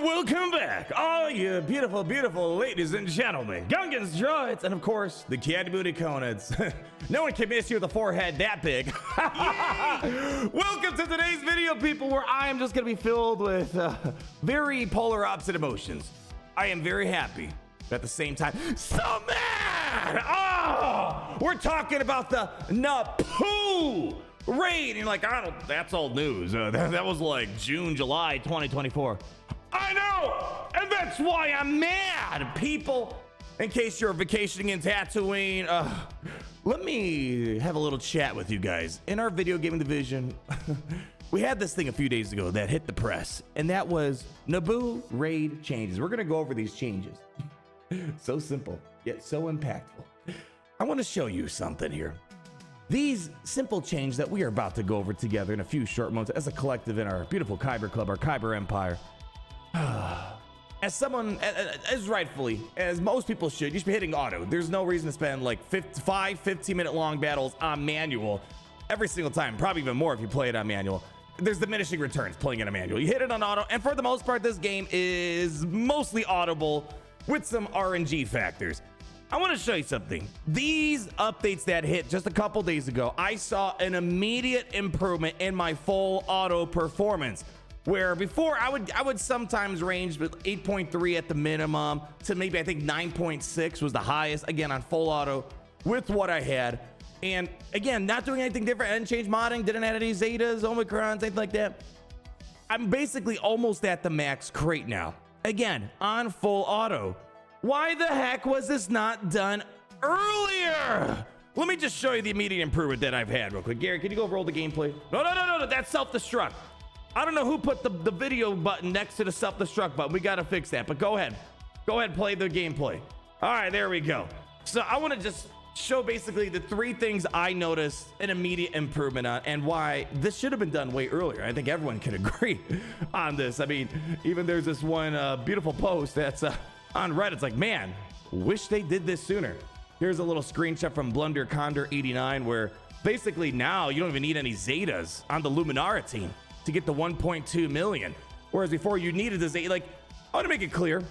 And welcome back, all you beautiful, beautiful ladies and gentlemen, Gungans, droids, and of course, the Candy Booty Conads. No one can miss you with a forehead that big. Welcome to today's video, people, where I am just going to be filled with very polar opposite emotions. I am very happy, but at the same time, so mad! Oh! We're talking about the Naboo raid, and you're like, that's old news. That was like June, July 2024. I know, and that's why I'm mad, people. In case you're vacationing in Tatooine, let me have a little chat with you guys. In our video gaming division, we had this thing a few days ago that hit the press, and that was Naboo raid changes. We're gonna go over these changes. So simple, yet so impactful. I want to show you something here. These simple changes that we are about to go over together in a few short moments as a collective in our beautiful Kyber Club, our Kyber Empire. As someone, as rightfully, as most people should, you should be hitting auto. There's no reason to spend like 15-minute long battles on manual every single time, probably even more if you play it on manual. There's diminishing returns playing it on manual. You hit it on auto, and for the most part, this game is mostly audible with some RNG factors. I want to show you something. These updates that hit just a couple days ago, I saw an immediate improvement in my full auto performance. Where before I would sometimes range with 8.3 at the minimum to maybe I think 9.6 was the highest, again on full auto with what I had. And again, not doing anything different. I didn't change modding, didn't add any Zetas, Omicrons, anything like that. I'm basically almost at the max crate now. Again, on full auto. Why the heck was this not done earlier? Let me just show you the immediate improvement that I've had real quick. Gary, can you go roll the gameplay? No, that's self-destruct. I don't know who put the video button next to the self-destruct button. We got to fix that, but go ahead. Go ahead, play the gameplay. All right, there we go. So I want to just show basically the three things I noticed an immediate improvement on and why this should have been done way earlier. I think everyone can agree on this. I mean, even there's this one beautiful post that's on Reddit. It's like, man, wish they did this sooner. Here's a little screenshot from Blunder Condor 89 where basically now you don't even need any Zetas on the Luminara team to get the 1.2 million. Whereas before you needed the Zeta. Like, I want to make it clear,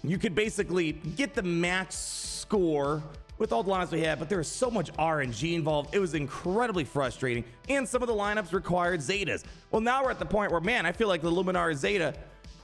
you could basically get the max score with all the lineups we had, but there was so much RNG involved. It was incredibly frustrating. And some of the lineups required Zetas. Well, now we're at the point where, man, I feel like the Luminara Zeta,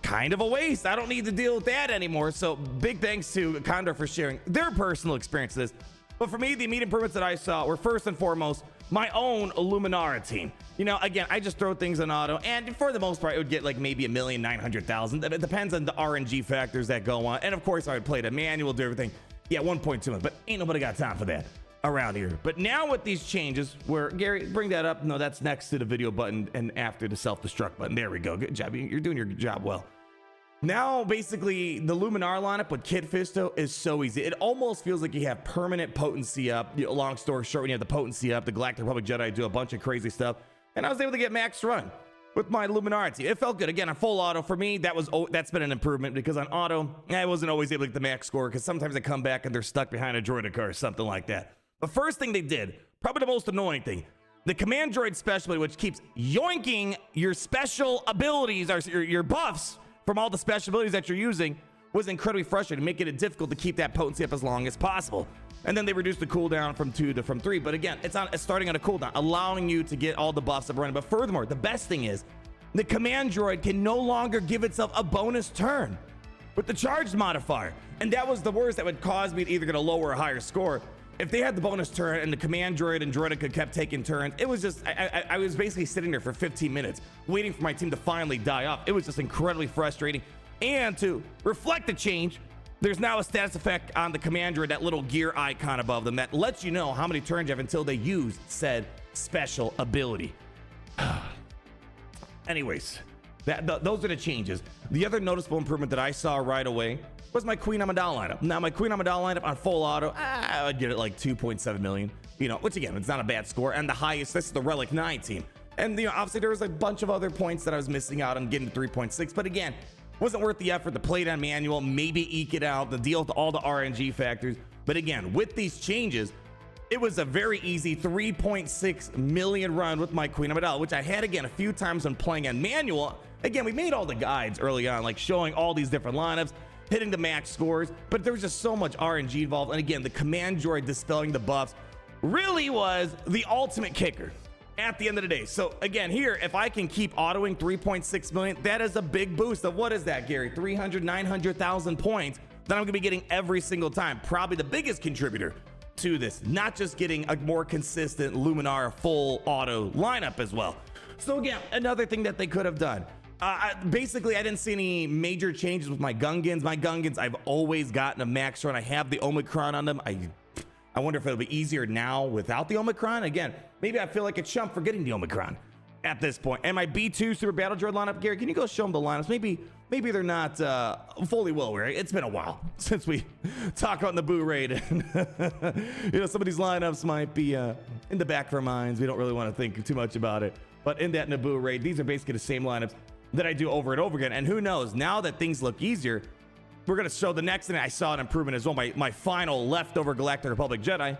kind of a waste. I don't need to deal with that anymore. So big thanks to Condor for sharing their personal experience with this. But for me, the immediate improvements that I saw were first and foremost, my own Luminara team. You know, again, I just throw things in auto, and for the most part, it would get like maybe 1,900,000. It depends on the RNG factors that go on. And of course, I would play the manual, do everything. Yeah, 1.2 million, but ain't nobody got time for that around here. But now with these changes, where Gary, bring that up. No, that's next to the video button and after the self-destruct button. There we go. Good job. You're doing your job well. Now, basically, the Luminar lineup with Kit Fisto is so easy. It almost feels like you have permanent potency up. You know, long story short, when you have the potency up, the Galactic Republic Jedi do a bunch of crazy stuff. And I was able to get max run with my Luminar team. It felt good. Again, on full auto, for me, that's been an improvement because on auto, I wasn't always able to get the max score because sometimes they come back and they're stuck behind a droidica or something like that. The first thing they did, probably the most annoying thing, the command droid special, which keeps yoinking your special abilities or your buffs from all the special abilities that you're using, was incredibly frustrating, making it difficult to keep that potency up as long as possible. And then they reduced the cooldown from 2 to 3. But again, it's starting on a cooldown, allowing you to get all the buffs up running. But furthermore, the best thing is the command droid can no longer give itself a bonus turn with the charged modifier. And that was the worst that would cause me to either get a lower or higher score. If they had the bonus turn and the command droid and droidica kept taking turns, it was just, I was basically sitting there for 15 minutes waiting for my team to finally die off. It was just incredibly frustrating. And to reflect the change, there's now a status effect on the command droid, that little gear icon above them that lets you know how many turns you have until they use said special ability. Anyways, those are the changes. The other noticeable improvement that I saw right away was my Queen Amidala lineup. Now, my Queen Amidala lineup on full auto, I'd get it like 2.7 million, you know, which again, it's not a bad score. And the highest, this is the Relic 9 team. And, you know, obviously there was a bunch of other points that I was missing out on getting to 3.6. But again, wasn't worth the effort to play it on manual, maybe eke it out, to deal with all the RNG factors. But again, with these changes, it was a very easy 3.6 million run with my Queen Amidala, which I had again a few times when playing on manual. Again, we made all the guides early on, like showing all these different lineups, hitting the max scores, but there was just so much RNG involved. And again, the command droid dispelling the buffs really was the ultimate kicker at the end of the day. So again, here, if I can keep autoing 3.6 million, that is a big boost of, what is that, Gary? 900,000 points that I'm gonna be getting every single time. Probably the biggest contributor to this, not just getting a more consistent Luminara full auto lineup as well. So again, another thing that they could have done. Basically, I didn't see any major changes with my Gungans. My Gungans, I've always gotten a max run. I have the Omicron on them. I wonder if it'll be easier now without the Omicron. Again, maybe I feel like a chump for getting the Omicron at this point. And my B2 Super Battle Droid lineup, Gary, can you go show them the lineups? Maybe they're not fully well aware. It's been a while since we talked about the Naboo raid. You know, some of these lineups might be in the back of our minds. We don't really want to think too much about it. But in that Naboo raid, these are basically the same lineups that I do over and over again. And who knows, now that things look easier, we're going to show the next thing. I saw an improvement as well. My final leftover Galactic Republic Jedi.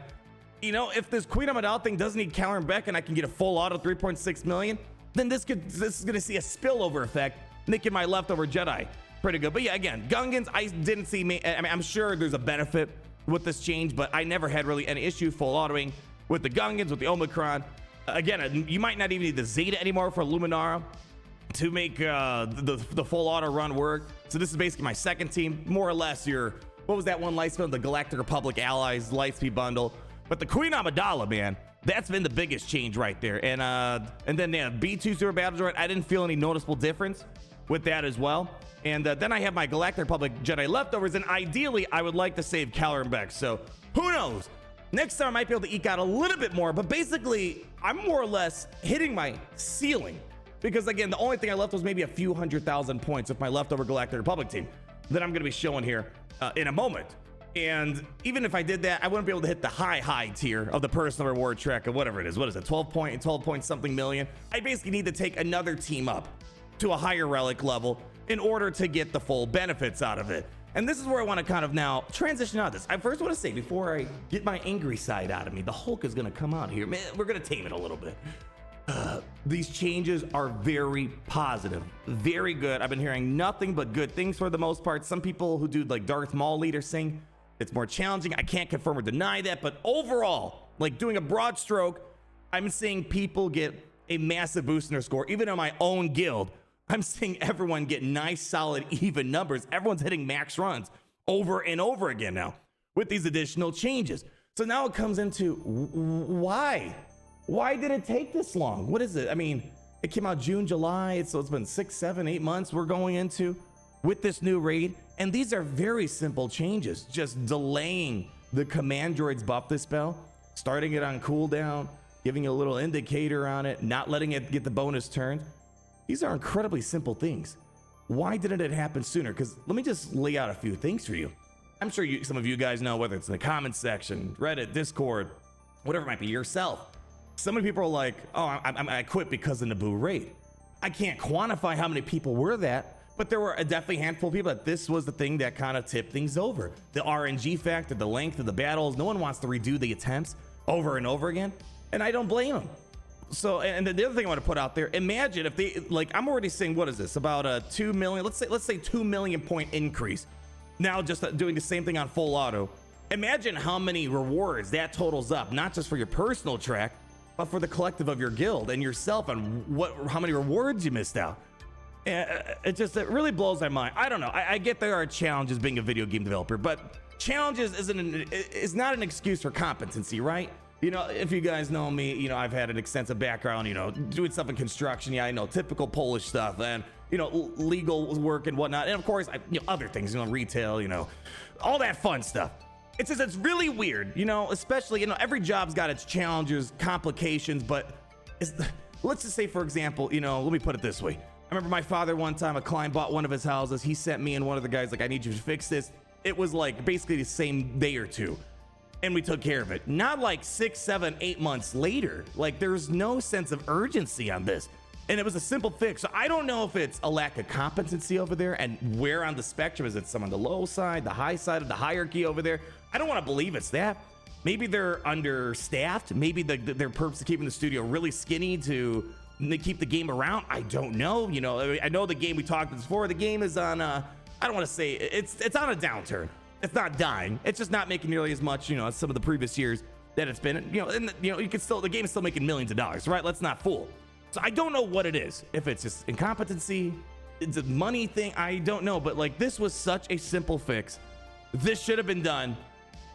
You know, if this Queen Amidala thing doesn't need Caloran Beck and I can get a full auto 3.6 million, then this is going to see a spillover effect, making my leftover Jedi pretty good. But yeah, again, Gungans, I didn't see me. I mean, I'm sure there's a benefit with this change, but I never had really any issue full autoing with the Gungans, with the Omicron. Again, you might not even need the Zeta anymore for Luminara to make the full auto run work. So this is basically my second team, more or less your, what was that one Lightspeed, the Galactic Republic Allies Lightspeed bundle. But the Queen Amidala, man, that's been the biggest change right there. And then yeah, B2 Super Battle Droid, I didn't feel any noticeable difference with that as well. And then I have my Galactic Republic Jedi leftovers, and ideally I would like to save Caloran Beck. So who knows? Next time I might be able to eke out a little bit more, but basically I'm more or less hitting my ceiling. Because again, the only thing I left was maybe a few 100,000 points with my leftover Galactic Republic team that I'm going to be showing here in a moment. And even if I did that, I wouldn't be able to hit the high tier of the personal reward track of whatever it is. What is it? 12 point something million. I basically need to take another team up to a higher relic level in order to get the full benefits out of it. And this is where I want to kind of now transition out of this. I first want to say, before I get my angry side out of me, the Hulk is going to come out here. Man, we're going to tame it a little bit. These changes are very positive, very good. I've been hearing nothing but good things for the most part. Some people who do like Darth Maul leader saying it's more challenging. I can't confirm or deny that, but overall, like doing a broad stroke, I'm seeing people get a massive boost in their score. Even in my own guild, I'm seeing everyone get nice, solid, even numbers. Everyone's hitting max runs over and over again now with these additional changes. So now it comes into why? Why did it take this long? What is it? I mean, it came out June, July, so it's been 6, 7, 8 months we're going into with this new raid. And these are very simple changes, just delaying the command droid's buff dispel, starting it on cooldown, giving you a little indicator on it, not letting it get the bonus turns. These are incredibly simple things. Why didn't it happen sooner? Because let me just lay out a few things for you. I'm sure some of you guys know, whether it's in the comments section, Reddit, Discord, whatever it might be, yourself. So many people are like, oh, I quit because of Naboo raid. I can't quantify how many people were that, but there were definitely a handful of people that this was the thing that kind of tipped things over. The RNG factor, the length of the battles, no one wants to redo the attempts over and over again, and I don't blame them. So, and the other thing I want to put out there, imagine if they, like, I'm already saying, what is this, about a 2 million, let's say 2 million point increase. Now just doing the same thing on full auto. Imagine how many rewards that totals up, not just for your personal track, but for the collective of your guild and yourself, and how many rewards you missed out. It really blows my mind. I don't know. I get there are challenges being a video game developer, but challenges is not an excuse for competency, right? You know, if you guys know me, you know, I've had an extensive background, you know, doing stuff in construction. Yeah, I know, typical Polish stuff, and, you know, legal work and whatnot. And of course, other things, you know, retail, you know, all that fun stuff. It's just, it's really weird, you know, especially, you know, every job's got its challenges, complications, but let's just say, for example, you know, let me put it this way. I remember my father one time, a client bought one of his houses. He sent me and one of the guys, like, I need you to fix this. It was like basically the same day or two, and we took care of it. Not like 6, 7, 8 months later. Like, there's no sense of urgency on this. And it was a simple fix. So I don't know if it's a lack of competency over there, and where on the spectrum is it, some on the low side, the high side of the hierarchy over there. I don't want to believe it's that, Maybe they're understaffed. Maybe their purpose of keeping the studio really skinny to keep the game around. I don't know. You know, I know the game, we talked before, the game is on I don't want to say it's on a downturn. It's not dying. It's just not making nearly as much, you know, as some of the previous years that it's been. You know, and you know, you can still, the game is still making millions of dollars, right? Let's not fool. So I don't know what it is. If it's just incompetency, it's a money thing, I don't know. But like, this was such a simple fix. This should have been done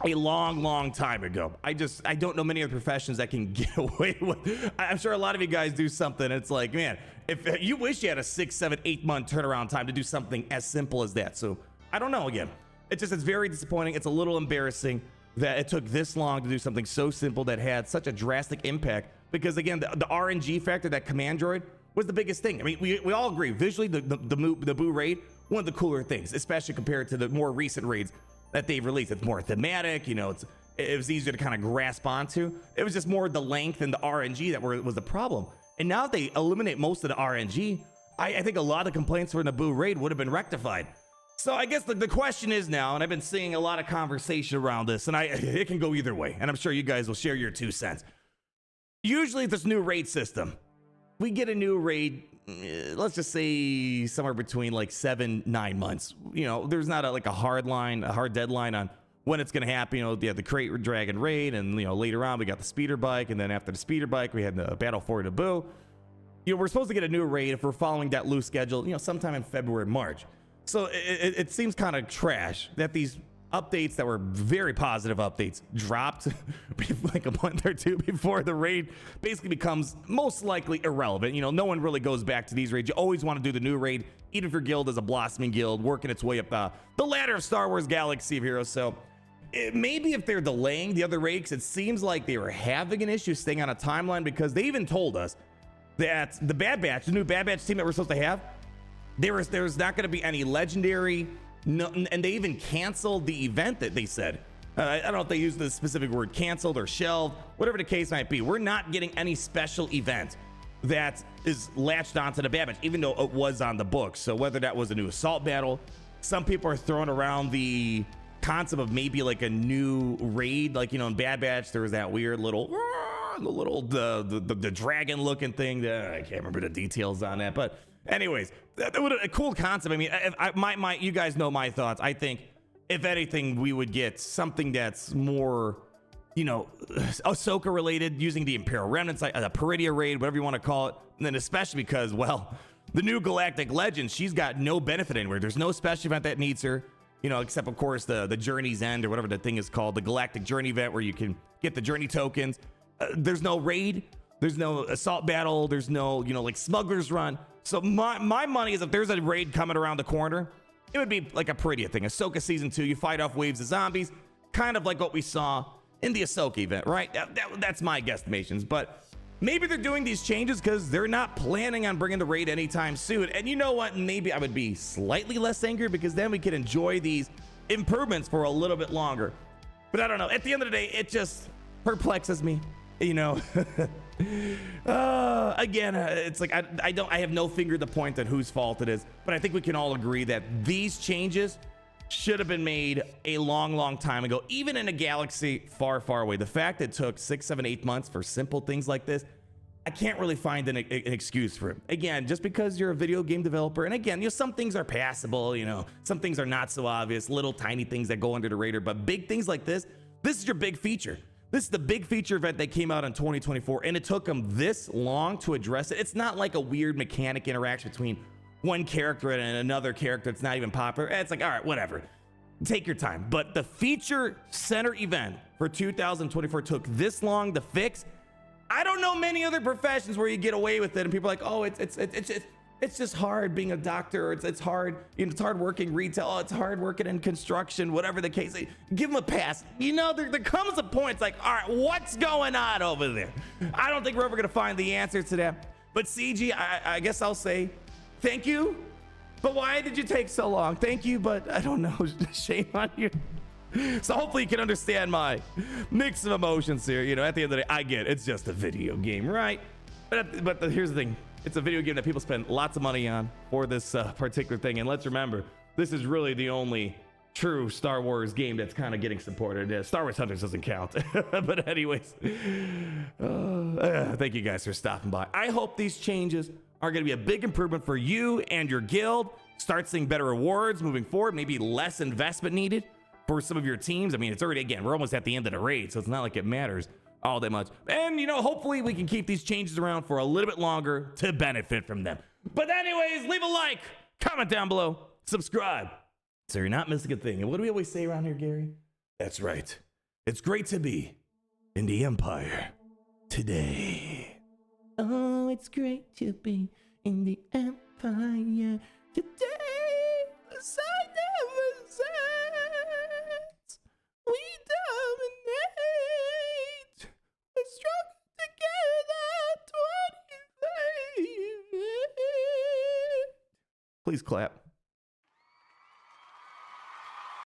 a long time ago. I don't know many other professions that can get away with. I'm sure a lot of you guys do something. It's like, man, if you wish you had a 6, 7, 8 month turnaround time to do something as simple as that. So I don't know. Again, it's very disappointing. It's a little embarrassing that it took this long to do something so simple that had such a drastic impact. Because again, the RNG factor, that command droid, was the biggest thing. I mean, we all agree visually the Naboo raid, one of the cooler things, especially compared to the more recent raids that they've released. It's more thematic, you know, it was easier to kind of grasp onto. It was just more the length and the RNG that was the problem. And now that they eliminate most of the RNG, I think a lot of complaints for Naboo raid would have been rectified. So I guess the question is now, and I've been seeing a lot of conversation around this, and it can go either way, and I'm sure you guys will share your 2 cents. Usually this new raid system, we get a new raid, let's just say somewhere between like 7-9 months. You know, there's not a hard deadline on when it's going to happen. You know, the Crate Dragon raid, and you know, later on we got the speeder bike, and then after the speeder bike we had the Battle for Naboo. You know, we're supposed to get a new raid if we're following that loose schedule, you know, sometime in February, March. So it seems kind of trash that these updates that were very positive updates dropped like a month or two before the raid basically becomes most likely irrelevant. You know, no one really goes back to these raids. You always want to do the new raid, even if your guild is a blossoming guild working its way up the ladder of Star Wars Galaxy of Heroes. So maybe if they're delaying the other raid, 'cause it seems like they were having an issue staying on a timeline, because they even told us that the Bad Batch, the new Bad Batch team that we're supposed to have, there's not going to be any legendary. No, and they even canceled the event that they said. I don't know if they used the specific word canceled or shelved, whatever the case might be. We're not getting any special event that is latched onto the Bad Batch, even though it was on the books. So whether that was a new assault battle, some people are throwing around the concept of maybe like a new raid, like, you know, in Bad Batch there was that weird little the dragon looking thing. I can't remember the details on that, but anyways, that would a cool concept. I mean, you guys know my thoughts. I think if anything, we would get something that's more, you know, Ahsoka related, using the Imperial Remnants, like a Peridia raid, whatever you want to call it. And then especially because, well, the new Galactic Legend, she's got no benefit anywhere. There's no special event that needs her, you know, except of course the Journey's End, or whatever the thing is called, the Galactic Journey event where you can get the journey tokens. There's no raid, there's no assault battle, there's no, you know, like Smuggler's Run. So my money is, if there's a raid coming around the corner, it would be like a Peridia thing. Ahsoka Season 2, you fight off waves of zombies, kind of like what we saw in the Ahsoka event, right? That's my guesstimations. But maybe they're doing these changes because they're not planning on bringing the raid anytime soon. And you know what? Maybe I would be slightly less angry, because then we could enjoy these improvements for a little bit longer. But I don't know. At the end of the day, it just perplexes me, you know. Again, it's like I have no finger to point at whose fault it is, but I think we can all agree that these changes should have been made a long time ago, even in a galaxy far away. The fact it took 6, 7, 8 months for simple things like this, I can't really find an excuse for it. Again, just because you're a video game developer, and again, you know, some things are passable, you know, some things are not so obvious, little tiny things that go under the radar, but big things like this is your big feature. This is the big feature event that came out in 2024, and it took them this long to address it. It's not like a weird mechanic interaction between one character and another character that's not even popular. It's like, all right, whatever. Take your time. But the feature center event for 2024 took this long to fix. I don't know many other professions where you get away with it, and people are like, oh, it's just hard being a doctor, or it's hard, you know, it's hard working retail, oh, it's hard working in construction, whatever the case. Give them a pass. You know, there comes a point, it's like, all right, what's going on over there? I don't think we're ever gonna find the answer to that. But CG, I guess I'll say thank you, but why did you take so long? Thank you, but I don't know. Shame on you. So hopefully you can understand my mix of emotions here. You know, at the end of the day, I get it. It's just a video game, right? But here's the thing. It's a video game that people spend lots of money on for this particular thing. And let's remember, this is really the only true Star Wars game that's kind of getting supported. Star Wars Hunters doesn't count. But anyways, thank you guys for stopping by. I hope these changes are going to be a big improvement for you and your guild. Start seeing better rewards moving forward, maybe less investment needed for some of your teams. I mean, it's already, again, we're almost at the end of the raid, so it's not like it matters all that much. And, you know, hopefully we can keep these changes around for a little bit longer to benefit from them. But anyways, leave a like, comment down below, subscribe, so you're not missing a thing. And what do we always say around here, Gary? That's right. It's great to be in the Empire today. Oh, it's great to be in the Empire today. The sun never sets. We dominate. We're stronger together. 20 Please clap.